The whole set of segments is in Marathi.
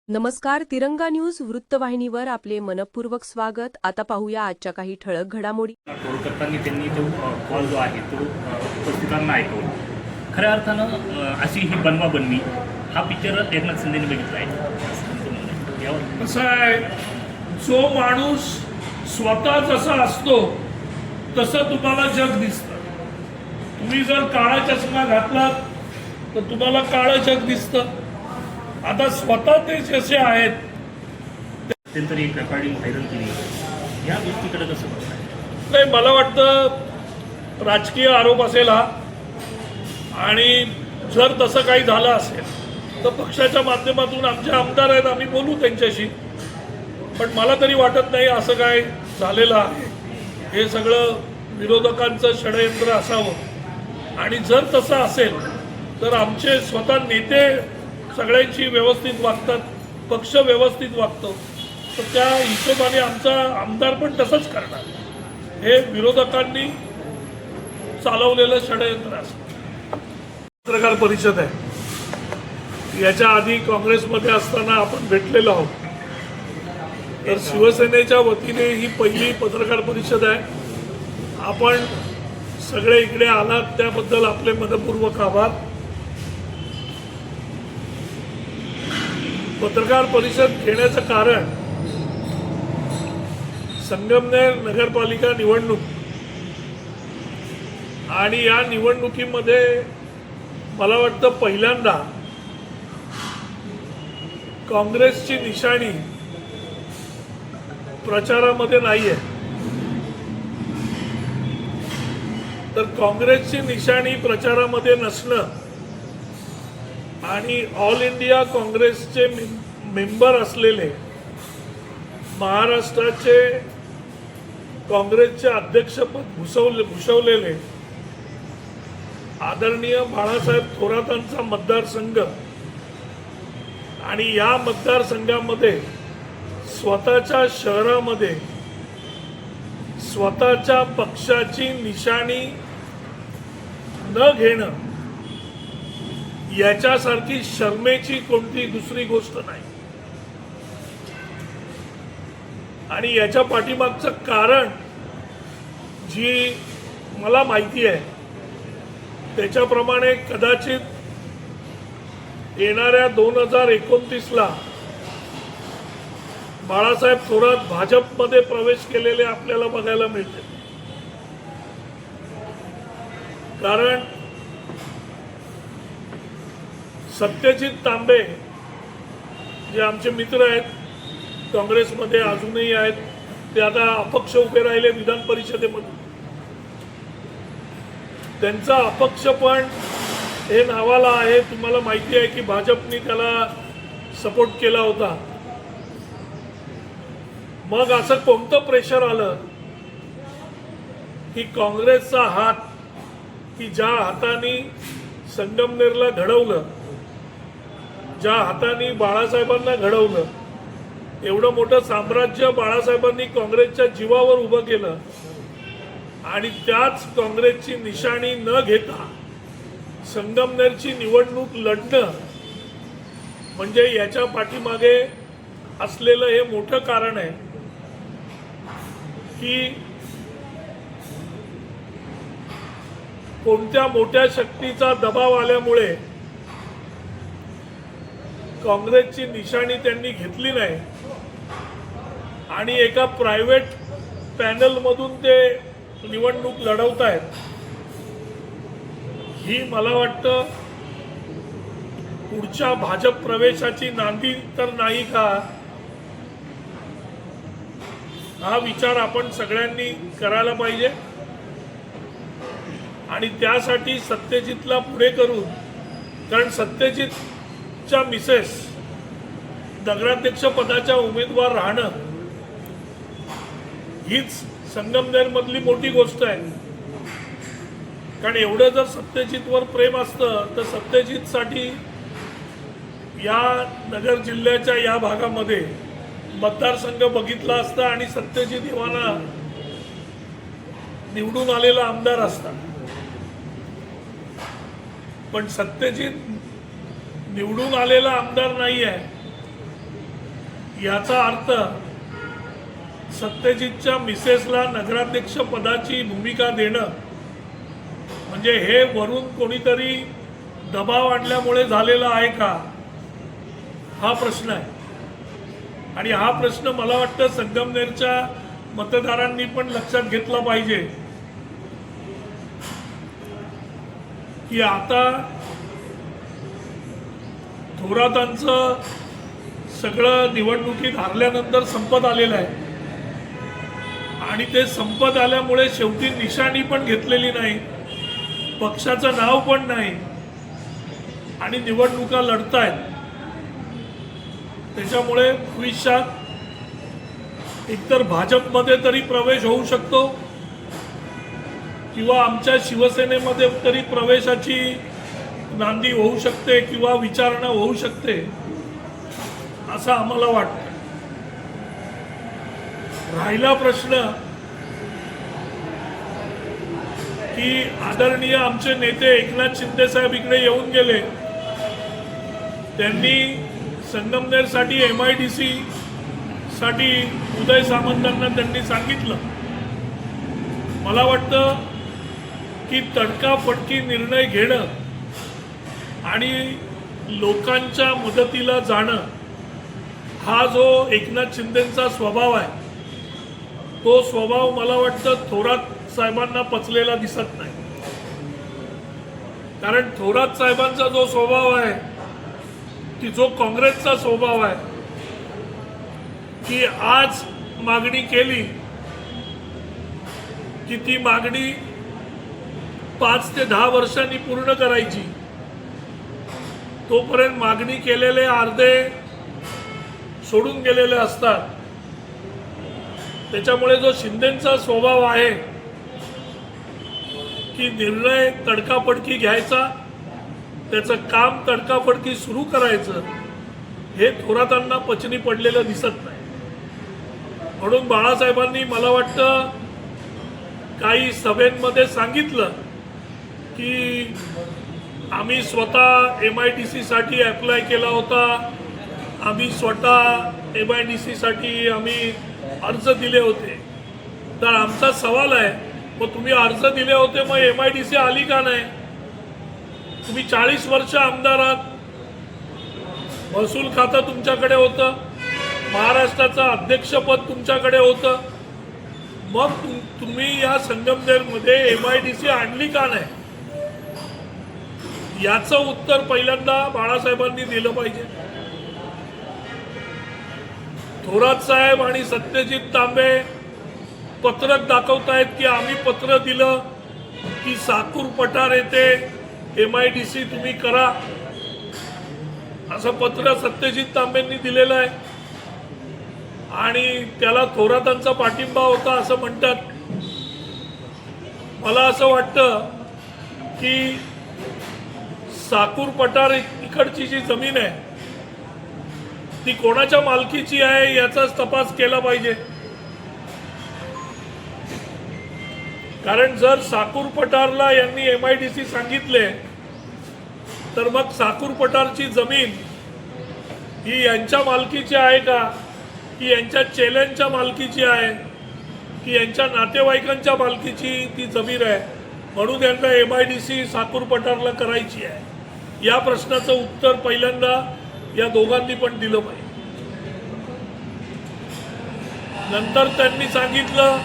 नमस्कार. तिरंगा न्यूज वृत्तवाहिनीवर आपले मनपूर्वक स्वागत. आता पाहूया आजच्या काही ठळक घडामोडी. करताना त्यांनी तो कॉल जो आहे तो उपस्थितांना ऐकवला. खऱ्या अर्थानं अशी ही बनवाबनवी हा पिक्चर एकनाथ शिंदेने बघितला आहे. कसं आहे, जो माणूस स्वतः जसा असतो तसं तुम्हाला जग दिसतं. तुम्ही जर काळा चष्मा घातलात तर तुम्हाला काळं जग दिसतं. आता स्वतः ते जसे आहेत त्यांनी एक रेकॉर्डिंग व्हायरल केली. या गोष्टीकडे कसं बघताय? नाही, मला वाटतं राजकीय आरोप असेल हा, आणि जर तसं काही झालं असेल तर पक्षाच्या माध्यमातून आमचे आमदार आहेत, आम्ही बोलू त्यांच्याशी. पण मला तरी वाटत नाही असं काय झालेलं आहे. हे सगळं विरोधकांचं षडयंत्र असावं, आणि जर तसं असेल तर आमचे स्वतः नेते सगळ्यांशी व्यवस्थित वागतात, पक्ष व्यवस्थित वागतो, तर त्या हिशोबाने आमचा आमदार पण तसंच करणार. हे विरोधकांनी चालवलेलं षडयंत्र असतं. पत्रकार परिषद आहे, याच्या आधी काँग्रेसमध्ये असताना आपण भेटलेलो आहोत. तर शिवसेनेच्या वतीने ही पहिली पत्रकार परिषद आहे. आपण सगळे इकडे आलात त्याबद्दल आपले मनपूर्वक आभार. पत्रकार परिषद घेण्याचं कारण संगमनेर नगरपालिका निवडणूक, आणि या निवडणुकीमध्ये मला वाटतं पहिल्यांदा काँग्रेसची निशाणी प्रचारामध्ये नाही आहे. तर काँग्रेसची निशाणी प्रचारामध्ये नसणं आणि ऑल इंडिया काँग्रेसचे मेंबर असलेले महाराष्ट्राचे काँग्रेसचे अध्यक्षपद भूषवलेले आदरणीय बाळासाहेब थोरातांचा मतदारसंघ, आणि या मतदारसंघामध्ये स्वतःच्या शहरामध्ये स्वतःच्या पक्षाची निशाणी न घेणं याच्यासारखी शर्मेची कोणती दुसरी गोष्ट नाही. आणि याच्या पाठीमागचं कारण जी मला माहिती आहे त्याच्याप्रमाणे कदाचित येणाऱ्या 2029ला बाळासाहेब थोरात भाजपमध्ये प्रवेश केलेले आपल्याला बघायला मिळते. कारण सत्यजित तांबे जे आमचे मित्र आहेत, काँग्रेसमध्ये अजूनही आहेत, ते आता अपक्ष उभे राहिले विधान परिषदेमध्ये. त्यांचा अपक्ष पण हे नावाला आहे. तुम्हाला माहिती आहे की भाजपने त्याला सपोर्ट केला होता. मग असं कोणतं प्रेशर आलं की काँग्रेसचा हात, की ज्या हाताने संगमनेरला घडवलं, ज्या हाताने बाळासाहेबांना घडवलं, एवढं मोठं साम्राज्य बाळासाहेबांनी काँग्रेसच्या जीवावर उभं केलं, आणि त्याच काँग्रेसची निशाणी न घेता संगमनेरची निवडणूक लढणं म्हणजे याच्या पाठीमागे असलेलं हे मोठं कारण आहे की कोणत्या मोठ्या शक्तीचा दबाव आल्यामुळे काँग्रेसची निशाणी त्यांनी घेतली नाही, आणि एका प्रायव्हेट पॅनलमधून ते निवडणूक लढवत आहेत. ही मला वाटतं पुढच्या भाजप प्रवेशाची नांदी तर नाही का, हा विचार आपण सगळ्यांनी करायला पाहिजे. आणि त्यासाठी सत्यजितला पुढे करून, कारण सत्यजितच्या मिसेस नगराध्यक्ष पदाच्या उमेदवार राहणं हीच संगमनेरमधली मोठी गोष्ट आहे. कारण एवढं जर सत्यजितवर प्रेम असतं तर सत्यजितसाठी या नगर जिल्ह्याच्या या भागामध्ये मतदारसंघ बघितला असता आणि सत्यजित इवाना निवडून आलेला आमदार असता. पण सत्यजित निवडून आलेला आमदार नाही आहे, याचा अर्थ सत्यजितच्या मिसेसला नगराध्यक्ष पदाची भूमिका देणं म्हणजे हे वरून कोणीतरी दबाव आणल्यामुळे झालेला आहे का, हा प्रश्न आहे. आणि हा प्रश्न मला वाटतं संगमनेरच्या मतदारांनी पण लक्षात घेतला पाहिजे की आता थोरातांचं सगळं निवडणुकीत हारल्यानंतर संपत आलेलं आहे आणि ते संपत आल्यामुळे शेवटी निशाणी पण घेतलेली नाही, पक्षाचं नाव पण नाही आणि निवडणुका लढतायत. त्याच्यामुळे भविष्यात एकतर भाजपमध्ये तरी प्रवेश होऊ शकतो किंवा आमच्या शिवसेनेमध्ये तरी प्रवेशाची नांदी होऊ शकते किंवा विचारणा होऊ शकते असं आम्हाला वाटतं. राहिला प्रश्न की आदरणीय आमचे नेते एकनाथ शिंदे साहेब इकडे येऊन गेले, त्यांनी संगमनेरसाठी MIDC साठी उदय सामंतांना त्यांनी सांगितलं. मला वाटतं की तडकाफडकी निर्णय घेणं आणि लोकांच्या मदतीला जाणं हा जो एकनाथ शिंदेंचा स्वभाव आहे तो स्वभाव मला वाटतं थोरात साहेबांना पचलेला दिसत नाही. कारण थोरात साहेबांचा जो स्वभाव आहे की जो काँग्रेसचा स्वभाव आहे की आज मागणी केली की ती मागणी 5 ते 10 वर्षांनी पूर्ण करायची, तोपर्यंत मागणी केलेले अर्धे सोडून गेलेले असतात. त्याच्यामुळे जो शिंदेंचा स्वभाव आहे की निर्णय तडकाफडकी घ्यायचा, त्याचं काम तडकाफडकी सुरू करायचं, हे थोरातांना पचनी पडलेलं दिसत नाही. म्हणून बाळासाहेबांनी मला वाटतं काही सभेमध्ये सांगितलं की आम्ही स्वतः MIDC साठी अप्लाय केला होता, आम्ही स्वतः MIDC साठी आम्ही अर्ज दिले होते. तर आमचा सवाल आहे, मग तुम्ही अर्ज दिले होते मग MIDC आली का नाही? तुम्ही 40 वर्ष आमदार आहात, महसूल खातं तुमच्याकडे होतं, महाराष्ट्राचं अध्यक्षपद तुमच्याकडे होतं, मग तुम्ही या संगमनेरमध्ये MIDC आणली का नाही? याचं उत्तर पहिल्यांदा बाळासाहेबांनी दिलं पाहिजे. थोरात साहेब आणि सत्यजित तांबे पत्रक दाखवतायत की आम्ही पत्र दिलं की साकूर पठार येथे MIDC तुम्ही करा, असं पत्र सत्यजित तांबेंनी दिलेलं आहे आणि त्याला थोरातांचा पाठिंबा होता असं म्हणतात. मला असं वाटतं की साकूर पठार इकडची जी जमीन आहे ती कोणाच्या मालकीची आहे याचाच तपास केला पाहिजे. कारण जर साकूर पठारला यांनी MIDC सांगितले तर मग साकूर पठारची जमीन ही यांच्या मालकीची आहे का, की यांच्या चेल्यांच्या मालकीची आहे, की यांच्या नातेवाईकांच्या मालकीची ती जमीन आहे, म्हणून यांना MIDC साकूर पठारला करायची आहे. या प्रश्नाचं उत्तर पहिल्यांदा या दोघांनी पण दिलं पाहिजे. नंतर त्यांनी सांगितलं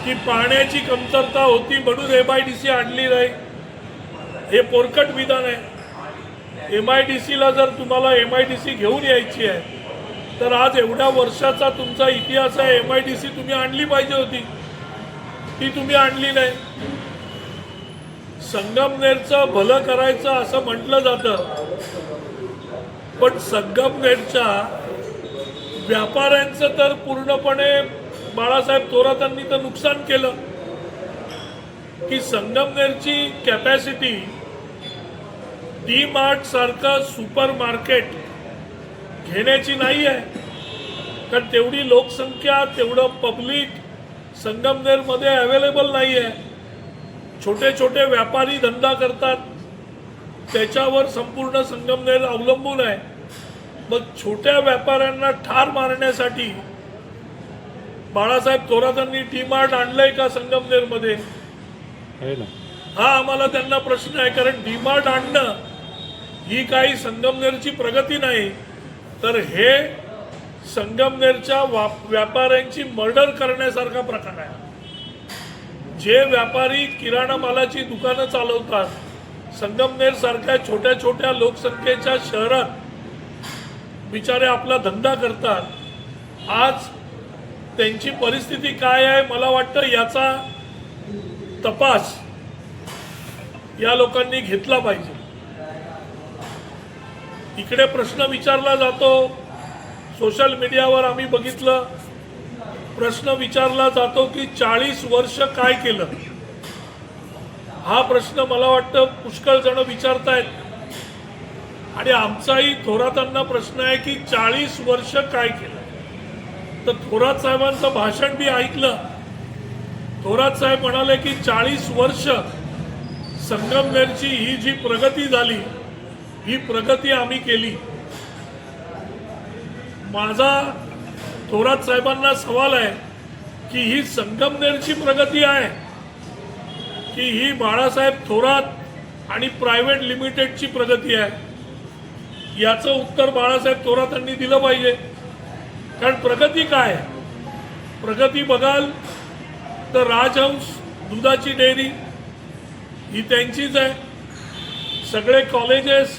की पाण्याची कमतरता होती म्हणून MIDC आणली नाही. हे पोरकट विधान आहे. MIDCला जर तुम्हाला MIDC घेऊन यायची आहे तर आज एवढ्या वर्षाचा तुमचा इतिहास आहे, MIDC तुम्ही आणली पाहिजे होती, ती तुम्ही आणली नाही. संगमनेरचं भलं करायचं असं म्हटलं जातं, पण संगमनेरच्या व्यापाऱ्यांचं तर पूर्णपणे बाळासाहेब थोरातांनी तर नुकसान केलं की संगमनेरची कॅपॅसिटी DMart सारखं सुपर मार्केट घेण्याची नाही आहे. कारण तेवढी लोकसंख्या, तेवढं पब्लिक संगमनेरमध्ये अवेलेबल नाही आहे. छोटे छोटे व्यापारी धंदा करतात, त्याच्यावर संपूर्ण संगमनेर अवलंबून आहे. मग छोट्या व्यापाऱ्यांना ठार मारण्यासाठी बाळासाहेब थोरातांनी डी-मार्ट आणलंय का संगमनेरमध्ये? हा आम्हाला त्यांना प्रश्न आहे. कारण डी-मार्ट आणणं ही काही संगमनेरची प्रगती नाही, तर हे संगमनेरच्या व्यापाऱ्यांची मर्डर करण्यासारखा प्रकार आहे. जे व्यापारी किराणा मालाची दुकानं चालवतात, संगमनेर सारख्या छोट्या छोट्या लोकसंख्येच्या शहरात बिचारे आपला धंदा करतात, आज त्यांची परिस्थिती काय आहे मला वाटतं याचा तपास या लोकांनी घेतला पाहिजे. इकडे प्रश्न विचारला जातो, सोशल मीडियावर आम्ही बघितलं, प्रश्न विचारला जातो की 40 वर्ष काय केलं. हा प्रश्न मला वाटतं पुष्कळ जण विचारतायत आणि आमचाही थोरातांना प्रश्न आहे की 40 वर्ष काय केलं. तर थोरात साहेबांचं भाषण बी ऐकलं. थोरात साहेब म्हणाले की 40 वर्ष संगमनेरची ही जी प्रगती झाली, ही प्रगती आम्ही केली. माझा थोरात साहेबांना सवाल आहे की ही संगमनेरची प्रगती आहे की ही बाळासाहेब थोरात आणि प्रायव्हेट लिमिटेडची प्रगती आहे? याचं उत्तर बाळासाहेब थोरातांनी दिलं पाहिजे. कारण प्रगती काय आहे? प्रगती बघाल तर राजहंस दुधाची डेअरी ही त्यांचीच आहे. सगळे कॉलेजेस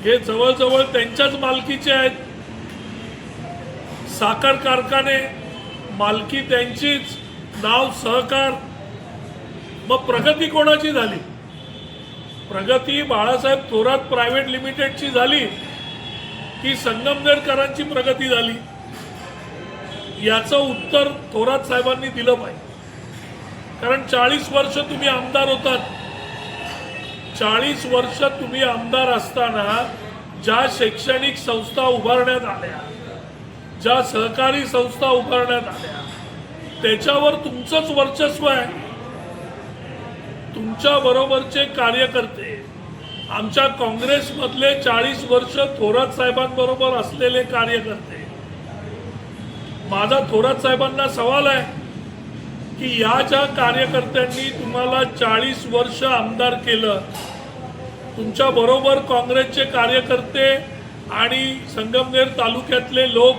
हे जवळजवळ त्यांच्याच मालकीचे आहेत. साखर कारखाने मालकी त्यांचीच, नाव सहकार. मग प्रगती कोणाची झाली? प्रगती बाळासाहेब थोरात प्रायव्हेट लिमिटेडची झाली की संगमनेरकरांची प्रगती झाली? याचं उत्तर थोरात साहेबांनी दिलं पाहिजे. कारण 40 वर्ष तुम्ही आमदार होतात. 40 वर्ष तुम्ही आमदार असताना ज्या शैक्षणिक संस्था उभारण्यात आल्या, ज्या सहकारी संस्था उभारण्यात आल्या, त्याच्यावर तुमचंच वर्चस्व आहे. तुमच्या बरोबरचे कार्यकर्ते, आमच्या काँग्रेसमधले 40 वर्ष थोरात साहेबांबरोबर असलेले कार्यकर्ते. माझा थोरात साहेबांना सवाल आहे की या ज्या कार्यकर्त्यांनी तुम्हाला 40 वर्ष आमदार केलं, तुमच्या बरोबर काँग्रेसचे कार्यकर्ते आणि संगमनेर तालुक्यातले लोक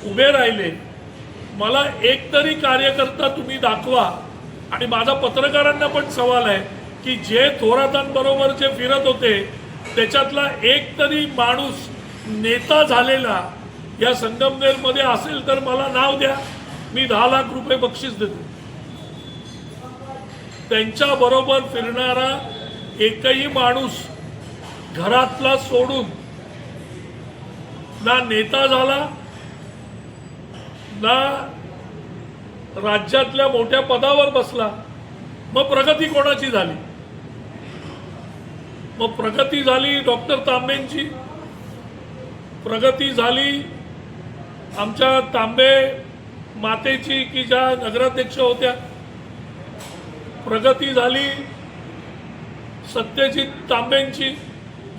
उभे राहिले, मला एक तरी कार्यकर्ता तुम्ही दाखवा. आणि माझा पत्रकारांना पण सवाल आहे की जे थोरातांबरोबर जे फिरत होते त्याच्यातला एक तरी माणूस नेता झालेला या संगमनेरमध्ये असेल तर मला नाव द्या, मी 10 लाख रुपये बक्षीस देतो. त्यांच्या बरोबर फिरणारा एकही माणूस घरातला सोडून ना नेता झाला, ना राज्यातल्या मोठ्या पदावर बसला. मग प्रगती कोणाची झाली? मग प्रगती झाली डॉक्टर तांबेंची, प्रगती झाली आमच्या तांबे मातेची की ज्या नगराध्यक्ष होत्या, प्रगती झाली सत्यजित तांबेंची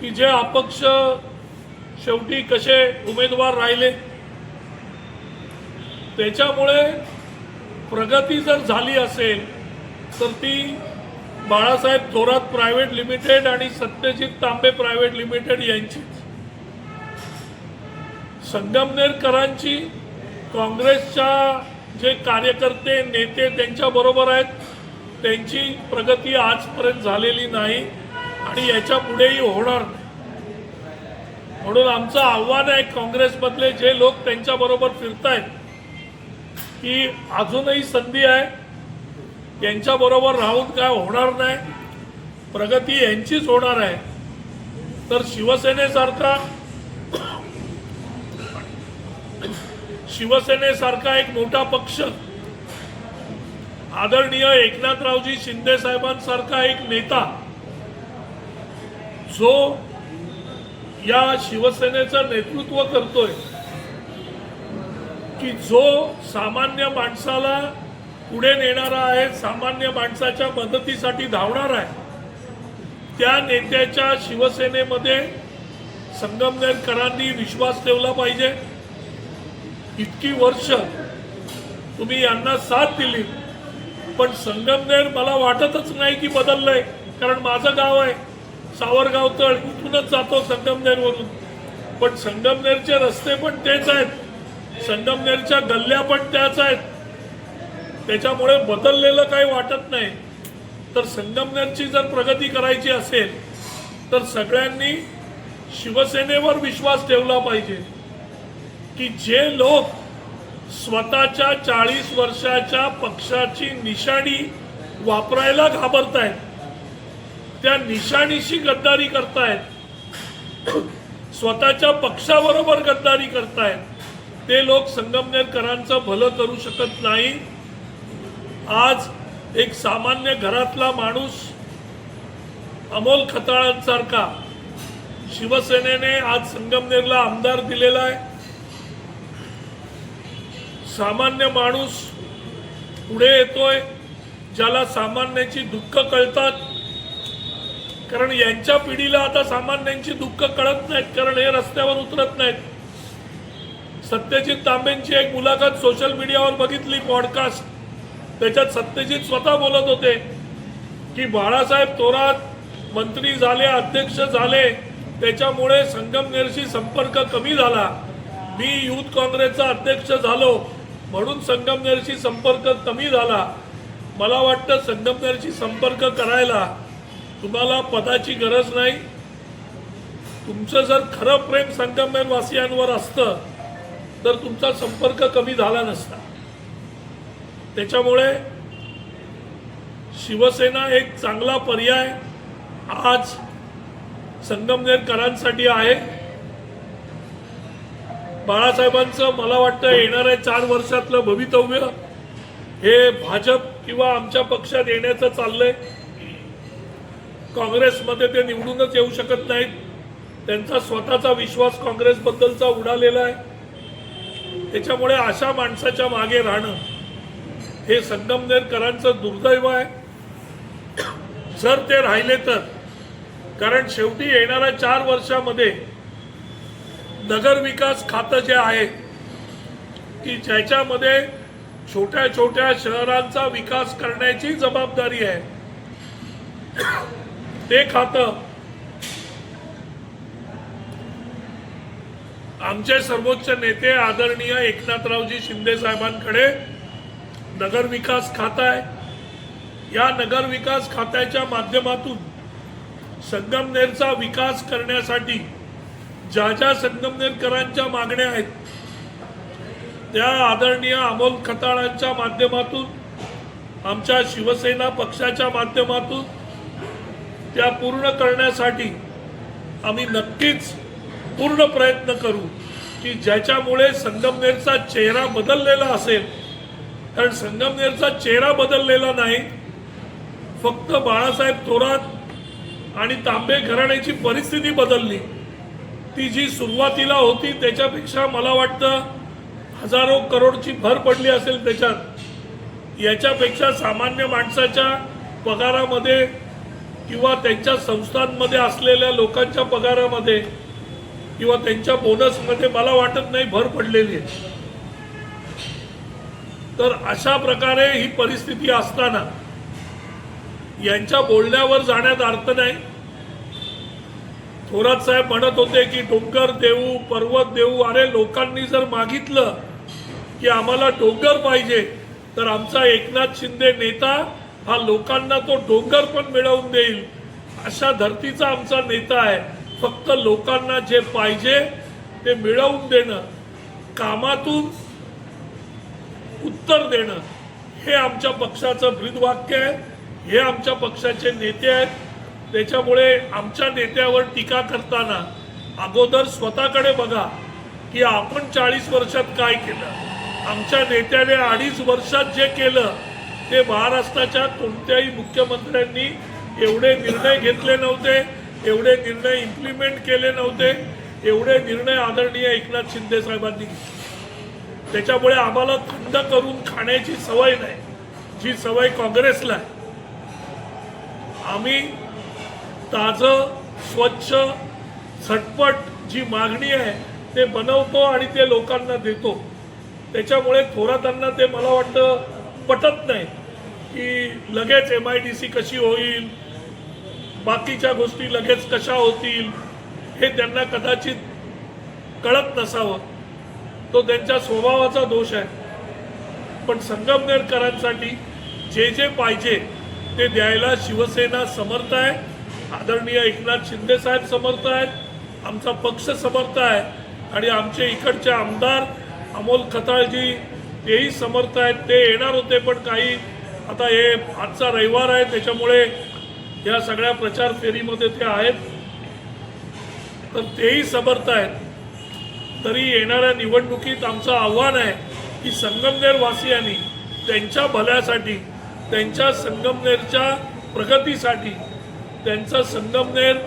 की जे अपक्ष शेवटी कसे उमेदवार राहिले. त्याच्यामुळे प्रगती जर झाली असेल तर ती बाळासाहेब थोरात प्रायव्हेट लिमिटेड आणि सत्यजित तांबे प्रायव्हेट लिमिटेड यांचीच. संगमनेरकरांची काँग्रेसच्या जे कार्यकर्ते नेते त्यांच्या बरोबर आहेत, त्यांची प्रगती आजपर्यंत झालेली नाही आणि याच्या पुढेही होणार नाही. म्हणून आमचं आव्हान आहे काँग्रेसमधले जे लोक त्यांच्या बरोबर फिरतायत की अजूनही संधी आहे, यांच्याबरोबर राहून काय होणार नाही, प्रगती यांचीच होणार आहे. तर शिवसेनेसारखा एक मोठा पक्ष, आदरणीय एकनाथरावजी शिंदे साहेबांसारखा एक नेता जो या शिवसेनेचं नेतृत्व करतोय, की जो सामान्य माणसाला पुढे नेणारा आहे, सामान्य माणसाच्या मदतीसाठी धावणार आहे, त्या नेत्याच्या शिवसेनेमध्ये संगमनेरकरांनी विश्वास ठेवला पाहिजे. इतकी वर्ष तुम्ही यांना साथ दिली, पण संगमनेर मला वाटतच नाही की बदललंय. कारण माझं गाव आहे सावरगाव तळ, इथूनच जातो संगमनेरवरून. पण संगमनेरचे रस्ते पण तेच आहेत, संगमनेरच्या गल्ल्या पण त्याच आहेत. त्याच्यामुळे बदललेलं काही वाटत नाही. तर संगमनेरची जर प्रगती करायची असेल तर सगळ्यांनी शिवसेनेवर विश्वास ठेवला पाहिजे की जे लोक स्वतःच्या 40 वर्षाच्या पक्षाची निशाणी वापरायला घाबरतायत, त्या निशाणीशी गद्दारी करतायत, स्वतःच्या पक्षाबरोबर गद्दारी करतायत, ते लोक संगमनेरकरांचं भलं करू शकत नाही. आज एक सामान्य घरातला माणूस अमोल खताळांसारखा शिवसेनेने आज संगमनेरला आमदार दिलेला आहे. सामान्य माणूस पुढे येतोय, ज्याला सामान्याची दुःख कळतात. कारण यांच्या पिढीला आता सामान्यांची दुःख कळत नाहीत, कारण हे रस्त्यावर उतरत नाहीत. सत्यजित तांबेंची एक मुलाखत सोशल मीडियावर बघितली, पॉडकास्ट. त्याच्यात सत्यजित स्वतः बोलत होते की बाळासाहेब थोरात मंत्री झाले, अध्यक्ष झाले, त्याच्यामुळे संगमनेरशी संपर्क कमी झाला. मी युथ काँग्रेसचा अध्यक्ष झालो म्हणून संगमनेरशी संपर्क कमी झाला. मला वाटतं संगमनेरशी संपर्क करायला तुम्हाला पदाची गरज नाही. तुमचं जर खरं प्रेम संगमनेर वासियांवर असतं तर तुमचा संपर्क कमी झाला नसता. त्याच्यामुळे शिवसेना एक चांगला पर्याय आज संगमनेरकरांसाठी आहे. बाळासाहेबांचं मला वाटतं येणाऱ्या 4 वर्षातलं भवितव्य हे भाजप किंवा आमच्या पक्षात येण्याचं चाललंय. काँग्रेसमध्ये ते निवडूनच येऊ शकत नाहीत. त्यांचा स्वतःचा विश्वास काँग्रेसबद्दलचा उडालेला आहे. त्याच्यामुळे अशा माणसाच्या मागे राहणं हे संगमनेरकरांचं दुर्दैव आहे. जर ते राहिले तर, कारण शेवटी येणाऱ्या 4 वर्षामध्ये नगर विकास खातं जे आहे की ज्याच्यामध्ये छोट्या छोट्या शहरांचा विकास करण्याची जबाबदारी आहे, ते खातं आमचे सर्वोच्च नेते आदरणीय एकनाथरावजी शिंदे साहेबांकडे नगर विकास खातं आहे. या नगर विकास खात्याच्या माध्यमातून संगमनेरचा विकास करण्यासाठी ज्या ज्या संगमनेरकरांच्या मागण्या आहेत त्या आदरणीय अमोल खताळांच्या माध्यमातून, आमच्या शिवसेना पक्षाच्या माध्यमातून त्या पूर्ण करण्यासाठी आम्ही नक्कीच पूर्ण प्रयत्न करू की ज्याच्यामुळे संगमनेरचा चेहरा बदललेला असेल. कारण संगमनेरचा चेहरा बदललेला नाही, फक्त बाळासाहेब थोरात आणि तांबे घराण्याची परिस्थिती बदलली. ती जी सुरुवातीला होती त्याच्यापेक्षा मला वाटतं हजारो करोडची भर पडली असेल त्याच्यात. याच्यापेक्षा सामान्य माणसाच्या पगारामध्ये किंवा त्यांच्या संस्थांमध्ये असलेल्या लोकांच्या पगारामध्ये किंवा त्यांच्या बोनसमध्ये मला वाटत नाही भर पडलेली आहे. तर अशा प्रकारे ही परिस्थिती असताना यांच्या बोलण्यावर जाण्यात अर्थ नाही. थोरात साहेब म्हणत होते की डोंगर देऊ, पर्वत देऊ. अरे लोकांनी जर मागितलं की आम्हाला डोंगर पाहिजे तर आमचा एकनाथ शिंदे नेता हा लोकांना तो डोंगर पण मिळवून देईल. अशा धर्तीचा आमचा नेता आहे. फक्त लोकांना जे पाहिजे ते मिळवून देणं, कामातून उत्तर देणं हे आमच्या पक्षाचं ब्रीदवाक्य आहे. हे आमच्या पक्षाचे नेते आहेत. त्याच्यामुळे आमच्या नेत्यावर टीका करताना अगोदर स्वतःकडे बघा की आपण 40 वर्षात काय केलं. आमच्या नेत्याने 2.5 वर्षात जे केलं ते महाराष्ट्राच्या कोणत्याही मुख्यमंत्र्यांनी एवढे निर्णय घेतले नव्हते, एवढे निर्णय इम्प्लिमेंट केले नव्हते, एवढे निर्णय आदरणीय एकनाथ शिंदे साहेबांनी घेतले. त्याच्यामुळे आम्हाला थंड करून खाण्याची सवय नाही, जी सवय काँग्रेसला आहे. आम्ही ताजं, स्वच्छ, झटपट जी मागणी आहे ते बनवतो आणि ते लोकांना देतो. त्याच्यामुळे थोरातांना ते मला वाटतं पटत नाही की लगेच MIDC कशी होईल, बाकीच्या गोष्टी लगेच कशा होतील, हे त्यांना कदाचित कळत नसावं. तो त्यांच्या स्वभावाचा दोष आहे. पण संगमनेरकरांसाठी जे जे पाहिजे ते द्यायला शिवसेना समर्थ आहे. आदरणीय एकनाथ शिंदे साहेब समर्थ आहेत, आमचा पक्ष समर्थ आहे आणि आमचे इकडचे आमदार अमोल खताळजी तेही समर्थ आहेत. ते येणार होते पण काही आता हे आजचा रविवार आहे त्याच्यामुळे या सगळ्या प्रचार फेरीमध्ये ते आहेत, तर तेही समर्थ आहेत. तरी येणाऱ्या निवडणुकीत आमचं आव्हान आहे की संगमनेर वासियांनी त्यांच्या भल्यासाठी, त्यांच्या संगमनेरच्या प्रगतीसाठी, त्यांचं संगमनेर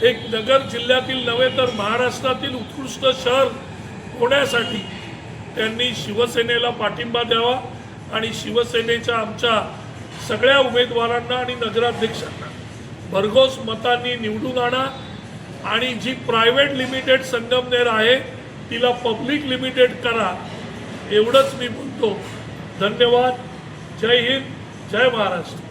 एक नगर जिल्ह्यातील नव्हे तर महाराष्ट्रातील उत्कृष्ट शहर होण्यासाठी त्यांनी शिवसेनेला पाठिंबा द्यावा आणि शिवसेनेच्या आमच्या सगळ्या उमेदवारांना आणि नगराध्यक्षांना भरघोस मतांनी निवडून आणा आणि जी प्रायव्हेट लिमिटेड संगमनेर आहे तिला पब्लिक लिमिटेड करा, एवढंच मी बोलतो. धन्यवाद. जय हिंद, जय महाराष्ट्र.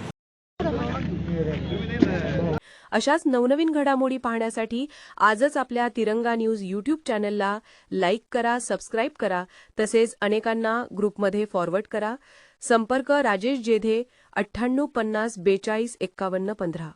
अशाच नवनवीन घडामोडी पाहण्यासाठी आजच आपल्या तिरंगा न्यूज यूट्यूब चॅनलला लाईक करा, सबस्क्राईब करा, तसेच अनेकांना ग्रुपमध्ये फॉरवर्ड करा. संपर्क राजेश जेधे 98 50 42 51 15.